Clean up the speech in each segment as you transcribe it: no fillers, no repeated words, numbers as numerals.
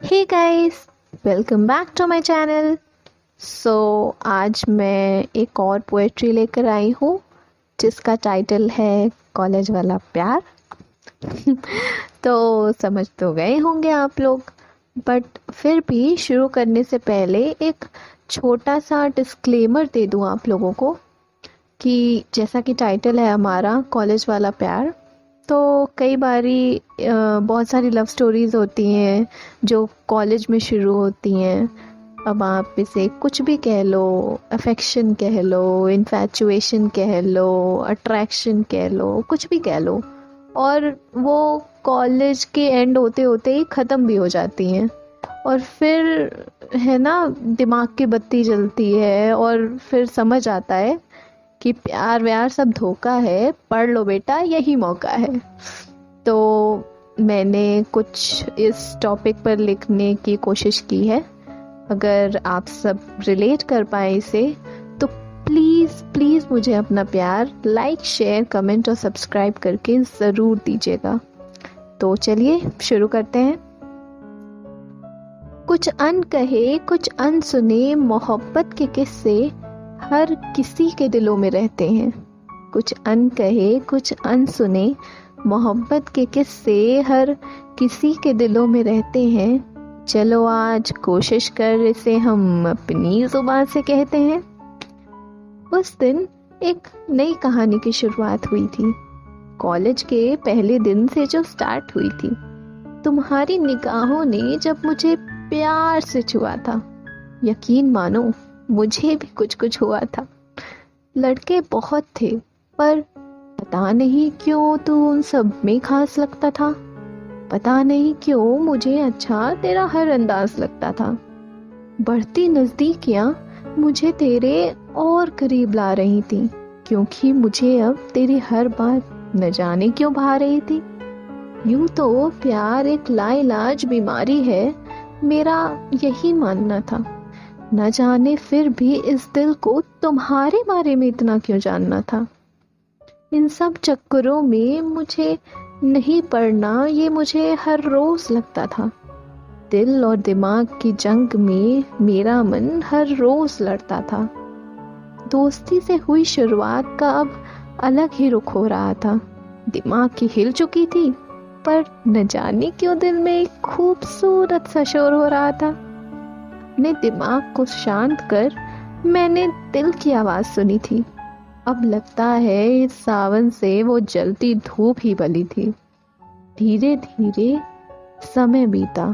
Hey guys, welcome back to my channel. So आज मैं एक और पोएट्री लेकर आई हूँ जिसका टाइटल है कॉलेज वाला प्यार। तो समझ तो गए होंगे आप लोग, बट फिर भी शुरू करने से पहले एक छोटा सा डिस्क्लेमर दे दूँ आप लोगों को कि जैसा कि टाइटल है हमारा कॉलेज वाला प्यार, तो कई बारी बहुत सारी लव स्टोरीज होती हैं जो कॉलेज में शुरू होती हैं। अब आप इसे कुछ भी कह लो, अफेक्शन कह लो, इन्फैचुएशन कह लो, अट्रैक्शन कह लो, कुछ भी कह लो, और वो कॉलेज के एंड होते होते ही ख़त्म भी हो जाती हैं। और फिर है ना, दिमाग की बत्ती जलती है और फिर समझ आता है कि प्यार व्यार सब धोखा है, पढ़ लो बेटा, यही मौका है। तो मैंने कुछ इस टॉपिक पर लिखने की कोशिश की है। अगर आप सब रिलेट कर पाए इसे तो प्लीज़ प्लीज़ मुझे अपना प्यार लाइक, शेयर, कमेंट और सब्सक्राइब करके ज़रूर दीजिएगा। तो चलिए शुरू करते हैं। कुछ अनकहे कुछ अनसुने मोहब्बत के किस्से हर किसी के दिलों में रहते हैं। कुछ अनकहे कुछ अनसुने मोहब्बत के किस्से हर किसी के दिलों में रहते हैं। चलो आज कोशिश कर इसे हम अपनी जुबान से कहते हैं। उस दिन एक नई कहानी की शुरुआत हुई थी, कॉलेज के पहले दिन से जो स्टार्ट हुई थी। तुम्हारी निगाहों ने जब मुझे प्यार से छुआ था, यकीन मानो मुझे भी कुछ कुछ हुआ था। लड़के बहुत थे पर पता नहीं क्यों तू उन सब में खास लगता था। पता नहीं क्यों मुझे अच्छा तेरा हर अंदाज लगता था। बढ़ती नजदीकियां मुझे तेरे और करीब ला रही थी, क्योंकि मुझे अब तेरी हर बात न जाने क्यों भा रही थी। यूं तो प्यार एक लाइलाज बीमारी है, मेरा यही मानना था। न जाने फिर भी इस दिल को तुम्हारे बारे में इतना क्यों जानना था। इन सब चक्करों में मुझे नहीं पड़ना ये मुझे हर रोज लगता था। दिल और दिमाग की जंग में मेरा मन हर रोज लड़ता था। दोस्ती से हुई शुरुआत का अब अलग ही रुख हो रहा था। दिमाग की हिल चुकी थी, पर न जाने क्यों दिल में एक खूबसूरत सा शोर हो रहा था। अपने दिमाग को शांत कर मैंने दिल की आवाज सुनी थी। अब लगता है इस सावन से वो जलती धूप ही बली थी। धीरे धीरे समय बीता,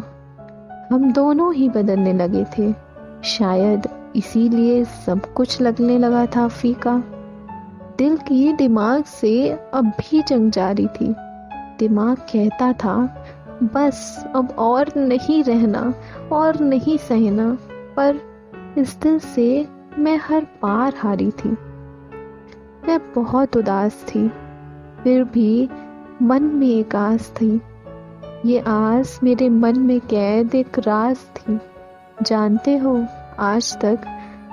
हम दोनों ही बदलने लगे थे। शायद इसीलिए सब कुछ लगने लगा था फीका। दिल की दिमाग से अब भी जंग जारी थी। दिमाग कहता था बस अब और नहीं रहना और नहीं सहना, पर इस दिल से मैं हर बार हारी थी। मैं बहुत उदास थी, फिर भी मन में एक आस थी। ये आस मेरे मन में कैद एक राज थी। जानते हो, आज तक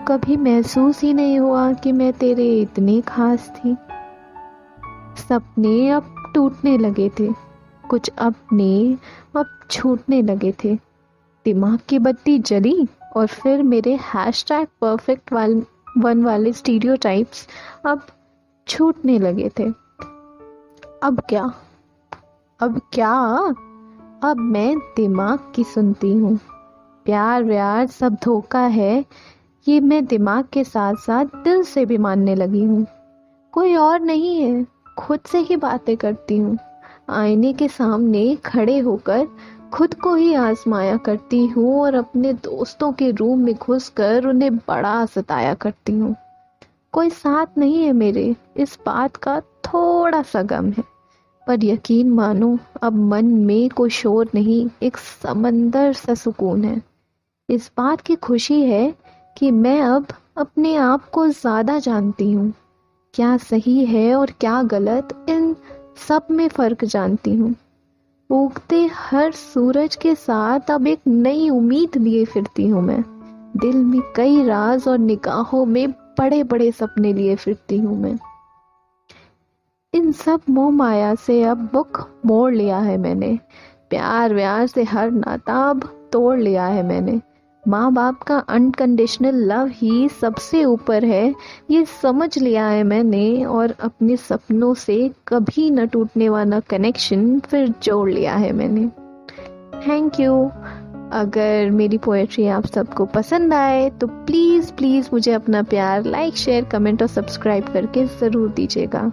कभी महसूस ही नहीं हुआ कि मैं तेरे इतनी खास थी। सपने अब टूटने लगे थे, कुछ अपने अब छूटने लगे थे। दिमाग की बत्ती जली और फिर मेरे हैशटैग परफेक्ट वन वाले स्टीरियोटाइप्स अब छूटने लगे थे। अब क्या? अब क्या? अब मैं दिमाग की सुनती हूँ। प्यार व्यार सब धोखा है, ये मैं दिमाग के साथ साथ दिल से भी मानने लगी हूँ। कोई और नहीं है, खुद से ही बातें करती हूँ। आईने के सामने खड़े होकर खुद को ही आजमाया करती हूँ और अपने दोस्तों के रूम में घुसकर उन्हें बड़ा सताया करती हूँ। कोई साथ नहीं है मेरे, इस बात का थोड़ा सा गम है, पर यकीन मानो अब मन में कोई शोर नहीं, एक समंदर सा सुकून है। इस बात की खुशी है कि मैं अब अपने आप को ज्यादा जानती हूँ। क्या सही है और क्या गलत, इन सब में फर्क जानती हूँ। उगते हर सूरज के साथ अब एक नई उम्मीद लिए फिरती हूँ मैं। दिल में कई राज और निगाहों में बड़े बड़े सपने लिए फिरती हूँ मैं। इन सब मोह माया से अब मुख मोड़ लिया है मैंने। प्यार व्यार से हर नाता अब तोड़ लिया है मैंने। माँ बाप का अनकंडीशनल लव ही सबसे ऊपर है, ये समझ लिया है मैंने, और अपने सपनों से कभी न टूटने वाला कनेक्शन फिर जोड़ लिया है मैंने। Thank you. अगर मेरी पोएट्री आप सबको पसंद आए तो प्लीज़ प्लीज़ मुझे अपना प्यार लाइक शेयर कमेंट और सब्सक्राइब करके ज़रूर दीजिएगा।